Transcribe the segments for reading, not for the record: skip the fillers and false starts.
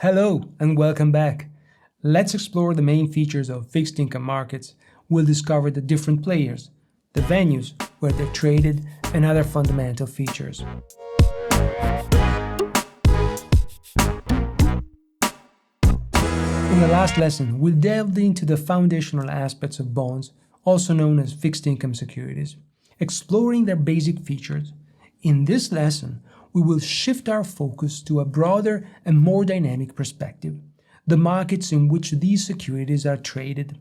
Hello and welcome back. Let's explore the main features of fixed income markets. We'll discover the different players, the venues where they're traded, and other fundamental features. In the last lesson, we delved into the foundational aspects of bonds, also known as fixed income securities, exploring their basic features. In this lesson, we will shift our focus to a broader and more dynamic perspective, the markets in which these securities are traded.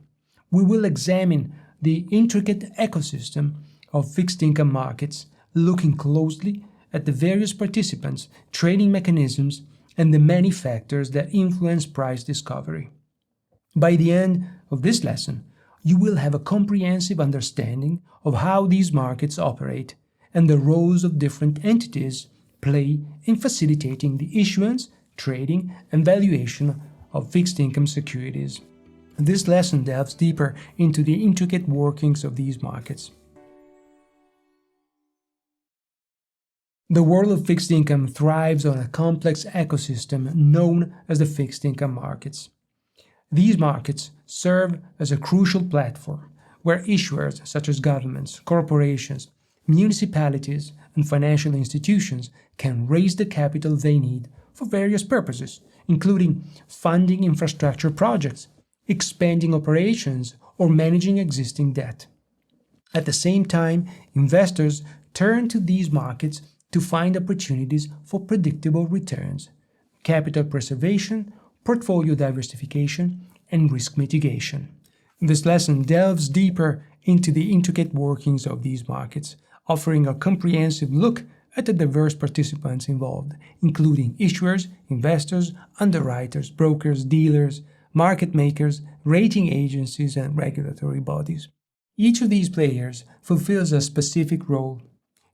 We will examine the intricate ecosystem of fixed income markets, looking closely at the various participants, trading mechanisms, and the many factors that influence price discovery. By the end of this lesson, you will have a comprehensive understanding of how these markets operate and the roles of different entities play in facilitating the issuance, trading, and valuation of fixed income securities. This lesson delves deeper into the intricate workings of these markets. The world of fixed income thrives on a complex ecosystem known as the fixed income markets. These markets serve as a crucial platform where issuers such as governments, corporations, municipalities, and financial institutions can raise the capital they need for various purposes, including funding infrastructure projects, expanding operations, or managing existing debt. At the same time, investors turn to these markets to find opportunities for predictable returns, capital preservation, portfolio diversification, and risk mitigation. This lesson delves deeper into the intricate workings of these markets, offering a comprehensive look at the diverse participants involved, including issuers, investors, underwriters, brokers, dealers, market makers, rating agencies, and regulatory bodies. Each of these players fulfills a specific role,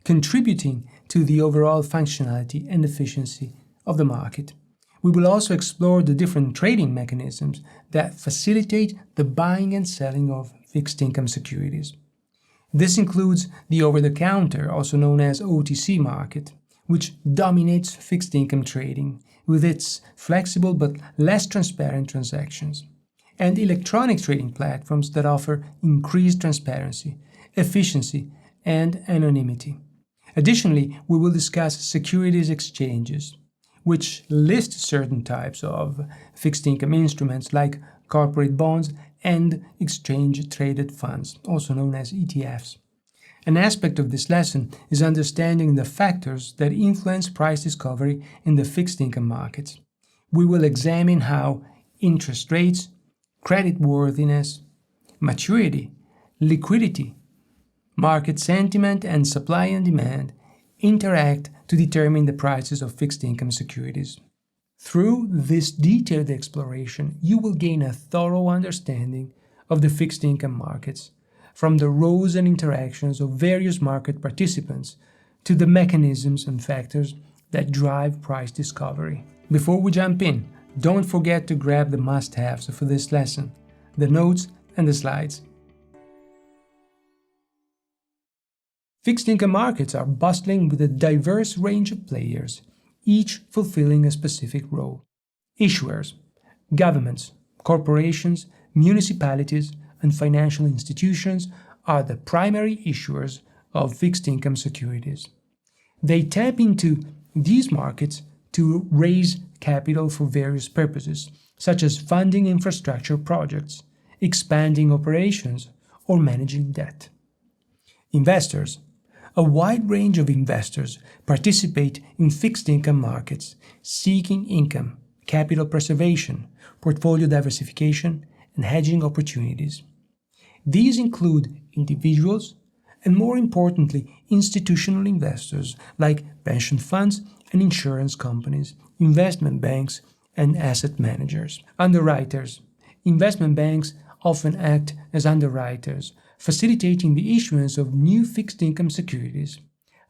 contributing to the overall functionality and efficiency of the market. We will also explore the different trading mechanisms that facilitate the buying and selling of fixed income securities. This includes the over-the-counter, also known as OTC market, which dominates fixed income trading with its flexible but less transparent transactions, and electronic trading platforms that offer increased transparency, efficiency, and anonymity. Additionally, we will discuss securities exchanges, which list certain types of fixed income instruments like corporate bonds and exchange-traded funds, also known as ETFs. An aspect of this lesson is understanding the factors that influence price discovery in the fixed income markets. We will examine how interest rates, creditworthiness, maturity, liquidity, market sentiment, and supply and demand interact to determine the prices of fixed income securities. Through this detailed exploration, you will gain a thorough understanding of the fixed income markets, from the roles and interactions of various market participants to the mechanisms and factors that drive price discovery. Before we jump in, don't forget to grab the must-haves for this lesson, the notes and the slides. Fixed income markets are bustling with a diverse range of players, each fulfilling a specific role. Issuers, governments, corporations, municipalities, and financial institutions are the primary issuers of fixed income securities. They tap into these markets to raise capital for various purposes, such as funding infrastructure projects, expanding operations, or managing debt. Investors. A wide range of investors participate in fixed income markets, seeking income, capital preservation, portfolio diversification, and hedging opportunities. These include individuals and, more importantly, institutional investors like pension funds and insurance companies, investment banks, and asset managers. Underwriters. Investment banks often act as underwriters, facilitating the issuance of new fixed income securities.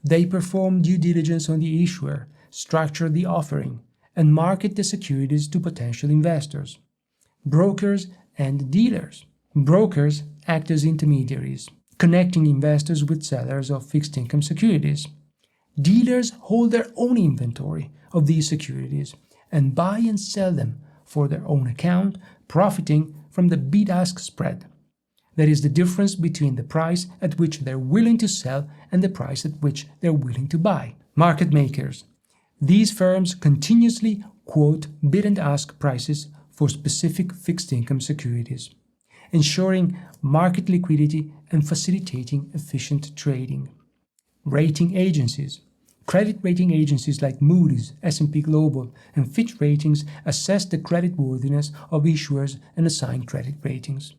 They perform due diligence on the issuer, structure the offering, and market the securities to potential investors. Brokers and dealers. Brokers act as intermediaries, connecting investors with sellers of fixed income securities. Dealers hold their own inventory of these securities and buy and sell them for their own account, profiting from the bid-ask spread. That is the difference between the price at which they're willing to sell and the price at which they're willing to buy. Market makers. These firms continuously quote bid and ask prices for specific fixed income securities, ensuring market liquidity and facilitating efficient trading. Rating agencies. Credit rating agencies like Moody's, S&P Global, and Fitch Ratings assess the creditworthiness of issuers and assign credit ratings.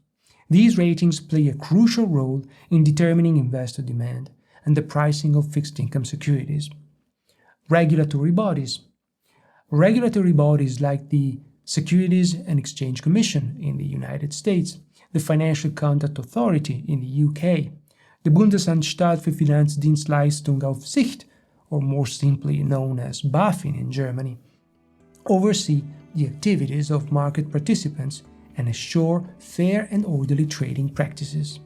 These ratings play a crucial role in determining investor demand and the pricing of fixed income securities. Regulatory bodies. Regulatory bodies like the Securities and Exchange Commission in the United States, the Financial Conduct Authority in the UK, the Bundesanstalt für Finanzdienstleistungsaufsicht, or more simply known as BaFin in Germany, oversee the activities of market participants and assure fair and orderly trading practices.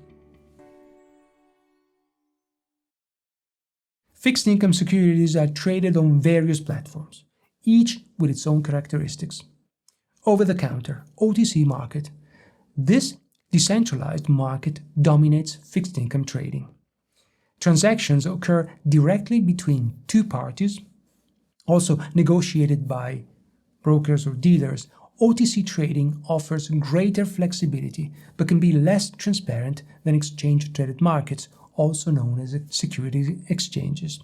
Fixed income securities are traded on various platforms, each with its own characteristics. Over-the-counter, OTC market. This decentralized market dominates fixed income trading. Transactions occur directly between two parties, also negotiated by brokers or dealers. OTC trading offers greater flexibility but can be less transparent than exchange-traded markets, also known as securities exchanges.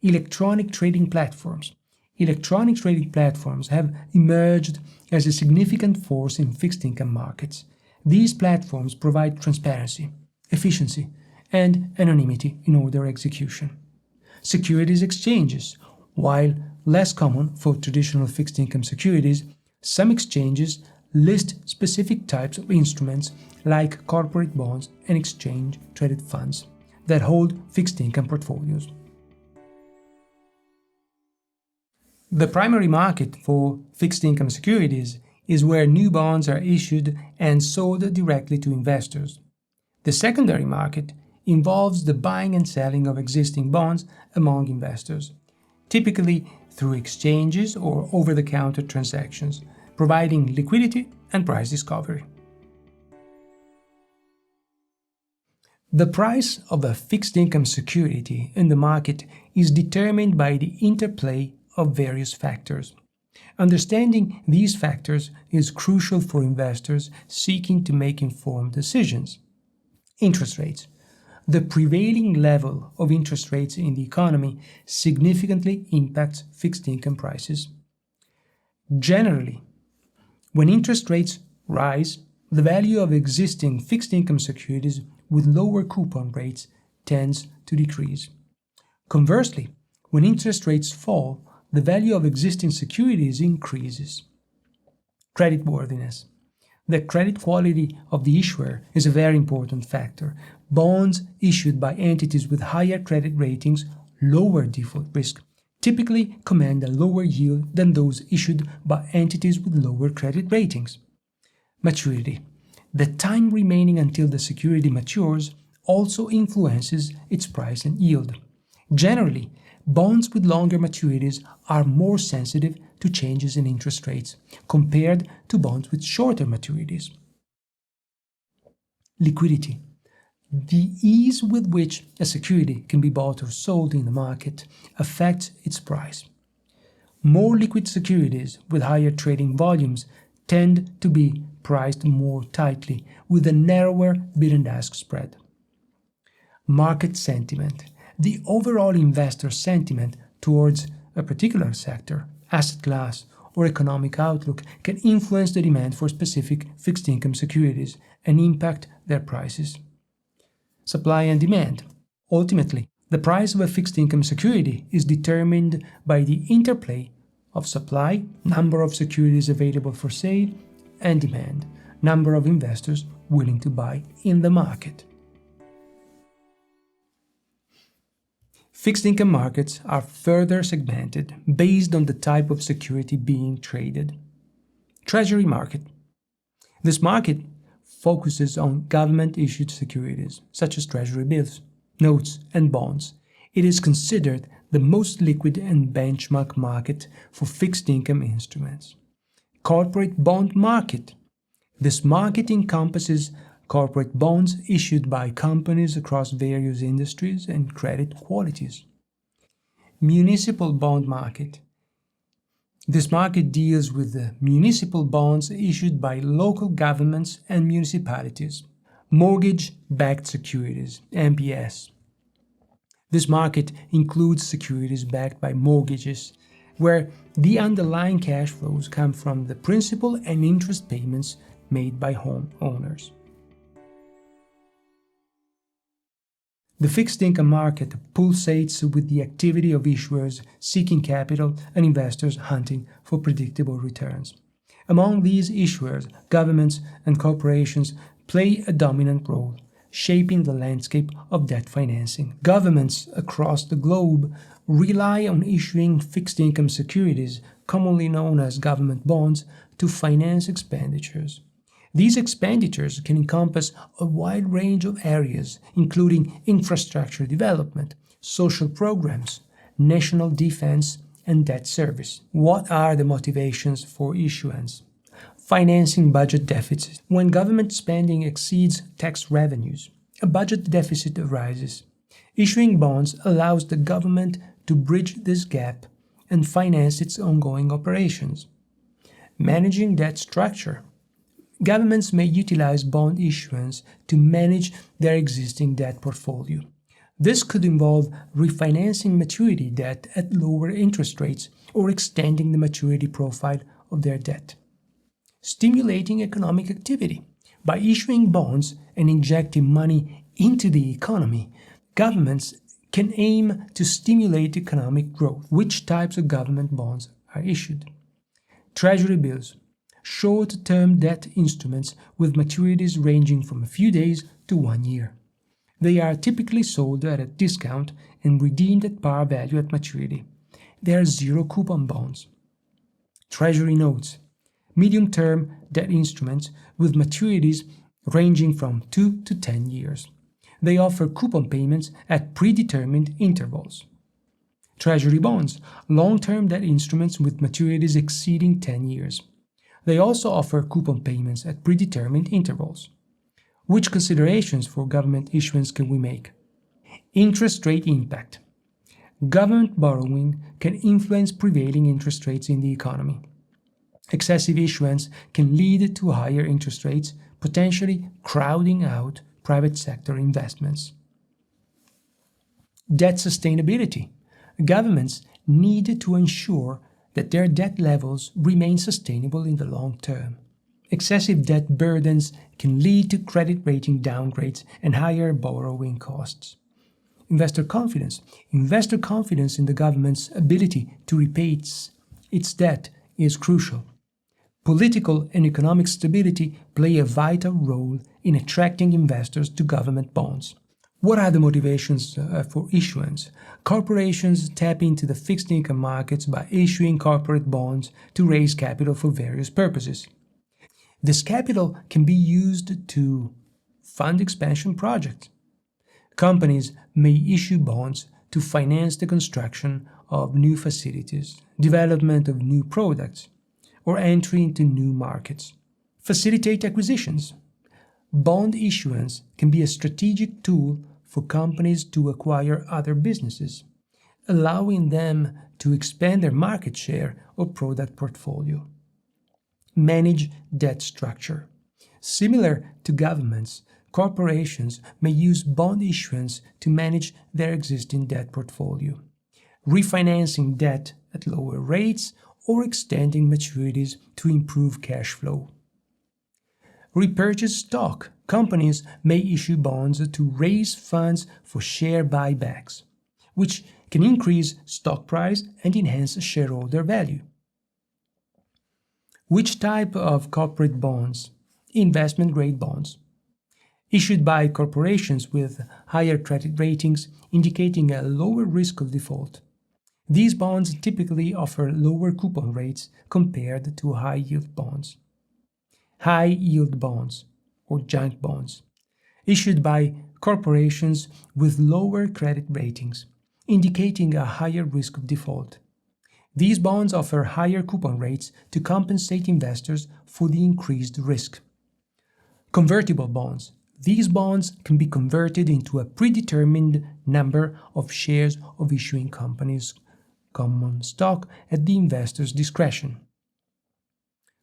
Electronic trading platforms. Electronic trading platforms have emerged as a significant force in fixed income markets. These platforms provide transparency, efficiency, and anonymity in order execution. Securities exchanges. While less common for traditional fixed income securities, some exchanges list specific types of instruments like corporate bonds and exchange-traded funds that hold fixed income portfolios. The primary market for fixed income securities is where new bonds are issued and sold directly to investors. The secondary market involves the buying and selling of existing bonds among investors, typically through exchanges or over-the-counter transactions, providing liquidity and price discovery. The price of a fixed income security in the market is determined by the interplay of various factors. Understanding these factors is crucial for investors seeking to make informed decisions. Interest rates. The prevailing level of interest rates in the economy significantly impacts fixed income prices. Generally, when interest rates rise, the value of existing fixed income securities with lower coupon rates tends to decrease. Conversely, when interest rates fall, the value of existing securities increases. Creditworthiness. The credit quality of the issuer is a very important factor. Bonds issued by entities with higher credit ratings, lower default risk, typically command a lower yield than those issued by entities with lower credit ratings. Maturity. The time remaining until the security matures also influences its price and yield. Generally, bonds with longer maturities are more sensitive to changes in interest rates compared to bonds with shorter maturities. Liquidity. The ease with which a security can be bought or sold in the market affects its price. More liquid securities with higher trading volumes tend to be priced more tightly with a narrower bid and ask spread. Market sentiment. The overall investor sentiment towards a particular sector, asset class, or economic outlook can influence the demand for specific fixed income securities and impact their prices. Supply and demand. Ultimately, the price of a fixed income security is determined by the interplay of supply, number of securities available for sale, and demand, number of investors willing to buy in the market. Fixed income markets are further segmented based on the type of security being traded. Treasury market. This market focuses on government-issued securities, such as treasury bills, notes, and bonds. It is considered the most liquid and benchmark market for fixed income instruments. Corporate bond market. This market encompasses corporate bonds issued by companies across various industries and credit qualities. Municipal bond market. This market deals with the municipal bonds issued by local governments and municipalities. Mortgage-backed securities, MBS. This market includes securities backed by mortgages, where the underlying cash flows come from the principal and interest payments made by homeowners. The fixed income market pulsates with the activity of issuers seeking capital and investors hunting for predictable returns. Among these issuers, governments and corporations play a dominant role, shaping the landscape of debt financing. Governments across the globe rely on issuing fixed income securities, commonly known as government bonds, to finance expenditures. These expenditures can encompass a wide range of areas, including infrastructure development, social programs, national defense, and debt service. What are the motivations for issuance? Financing budget deficits. When government spending exceeds tax revenues, a budget deficit arises. Issuing bonds allows the government to bridge this gap and finance its ongoing operations. Managing debt structure. Governments may utilize bond issuance to manage their existing debt portfolio. This could involve refinancing maturity debt at lower interest rates or extending the maturity profile of their debt. Stimulating economic activity. By issuing bonds and injecting money into the economy, governments can aim to stimulate economic growth. Which types of government bonds are issued? Treasury bills. Short-term debt instruments with maturities ranging from a few days to 1 year. They are typically sold at a discount and redeemed at par value at maturity. They are zero-coupon bonds. Treasury notes. Medium-term debt instruments with maturities ranging from 2 to 10 years. They offer coupon payments at predetermined intervals. Treasury bonds. Long-term debt instruments with maturities exceeding 10 years. They also offer coupon payments at predetermined intervals. Which considerations for government issuance can we make? Interest rate impact. Government borrowing can influence prevailing interest rates in the economy. Excessive issuance can lead to higher interest rates, potentially crowding out private sector investments. Debt sustainability. Governments need to ensure that their debt levels remain sustainable in the long term. Excessive debt burdens can lead to credit rating downgrades and higher borrowing costs. Investor confidence. Investor confidence in the government's ability to repay its debt is crucial. Political and economic stability play a vital role in attracting investors to government bonds. What are the motivations for issuance? Corporations tap into the fixed income markets by issuing corporate bonds to raise capital for various purposes. This capital can be used to fund expansion projects. Companies may issue bonds to finance the construction of new facilities, development of new products, or entry into new markets. Facilitate acquisitions. Bond issuance can be a strategic tool for companies to acquire other businesses, allowing them to expand their market share or product portfolio. Manage debt structure. Similar to governments, corporations may use bond issuance to manage their existing debt portfolio, refinancing debt at lower rates or extending maturities to improve cash flow. Repurchase stock. Companies may issue bonds to raise funds for share buybacks, which can increase stock price and enhance shareholder value. Which type of corporate bonds? Investment-grade bonds, issued by corporations with higher credit ratings, indicating a lower risk of default. These bonds typically offer lower coupon rates compared to high-yield bonds. High-yield bonds, or junk bonds, issued by corporations with lower credit ratings, indicating a higher risk of default. These bonds offer higher coupon rates to compensate investors for the increased risk. Convertible bonds. These bonds can be converted into a predetermined number of shares of issuing companies' common stock at the investor's discretion.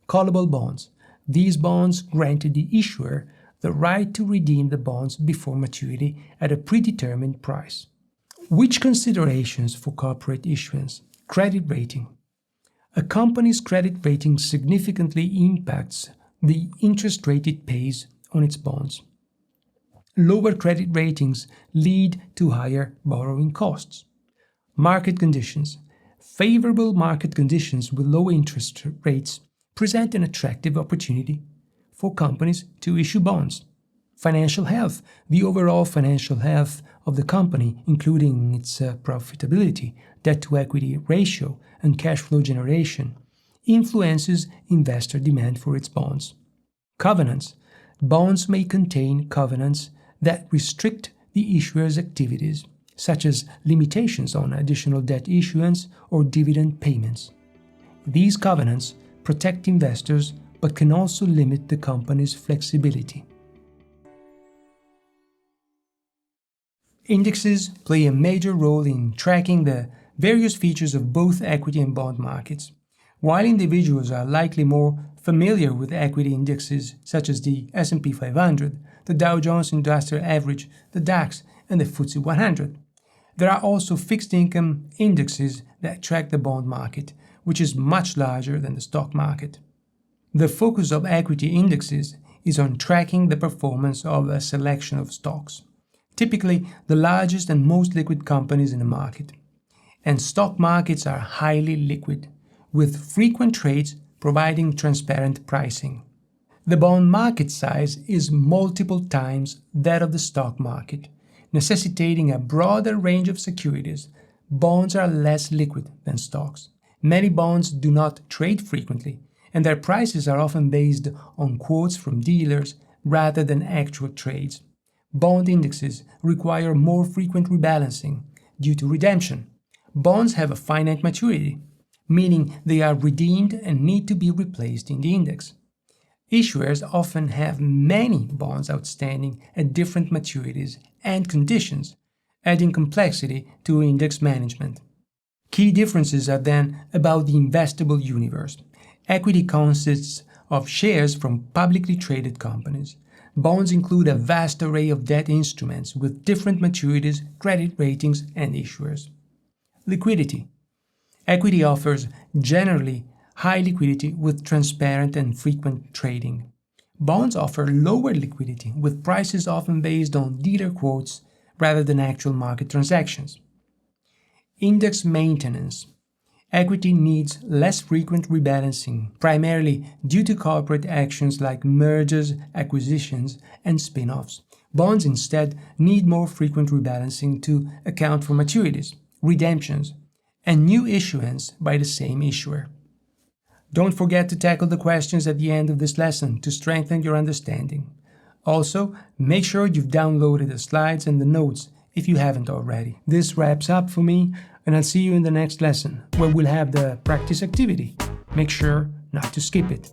Callable bonds. These bonds granted the issuer the right to redeem the bonds before maturity at a predetermined price. Which considerations for corporate issuance? Credit rating. A company's credit rating significantly impacts the interest rate it pays on its bonds. Lower credit ratings lead to higher borrowing costs. Market conditions. Favorable market conditions with low interest rates present an attractive opportunity for companies to issue bonds. Financial health. The overall financial health of the company, including its profitability, debt-to-equity ratio, and cash flow generation, influences investor demand for its bonds. Covenants. Bonds may contain covenants that restrict the issuer's activities, such as limitations on additional debt issuance or dividend payments. These covenants protect investors but can also limit the company's flexibility. Indexes play a major role in tracking the various features of both equity and bond markets. While individuals are likely more familiar with equity indexes such as the S&P 500, the Dow Jones Industrial Average, the DAX, and the FTSE 100, there are also fixed income indexes that track the bond market, which is much larger than the stock market. The focus of equity indexes is on tracking the performance of a selection of stocks, typically the largest and most liquid companies in the market. And stock markets are highly liquid, with frequent trades providing transparent pricing. The bond market size is multiple times that of the stock market, necessitating a broader range of securities. Bonds are less liquid than stocks. Many bonds do not trade frequently, and their prices are often based on quotes from dealers rather than actual trades. Bond indexes require more frequent rebalancing due to redemption. Bonds have a finite maturity, meaning they are redeemed and need to be replaced in the index. Issuers often have many bonds outstanding at different maturities and conditions, adding complexity to index management. Key differences are then about the investable universe. Equity consists of shares from publicly traded companies. Bonds include a vast array of debt instruments with different maturities, credit ratings, and issuers. Liquidity. Equity offers generally high liquidity with transparent and frequent trading. Bonds offer lower liquidity, with prices often based on dealer quotes rather than actual market transactions. Index maintenance. Equity needs less frequent rebalancing, primarily due to corporate actions like mergers, acquisitions, and spin-offs. Bonds instead need more frequent rebalancing to account for maturities, redemptions, and new issuance by the same issuer. Don't forget to tackle the questions at the end of this lesson to strengthen your understanding. Also, make sure you've downloaded the slides and the notes if you haven't already. This wraps up for me, and I'll see you in the next lesson, where we'll have the practice activity. Make sure not to skip it.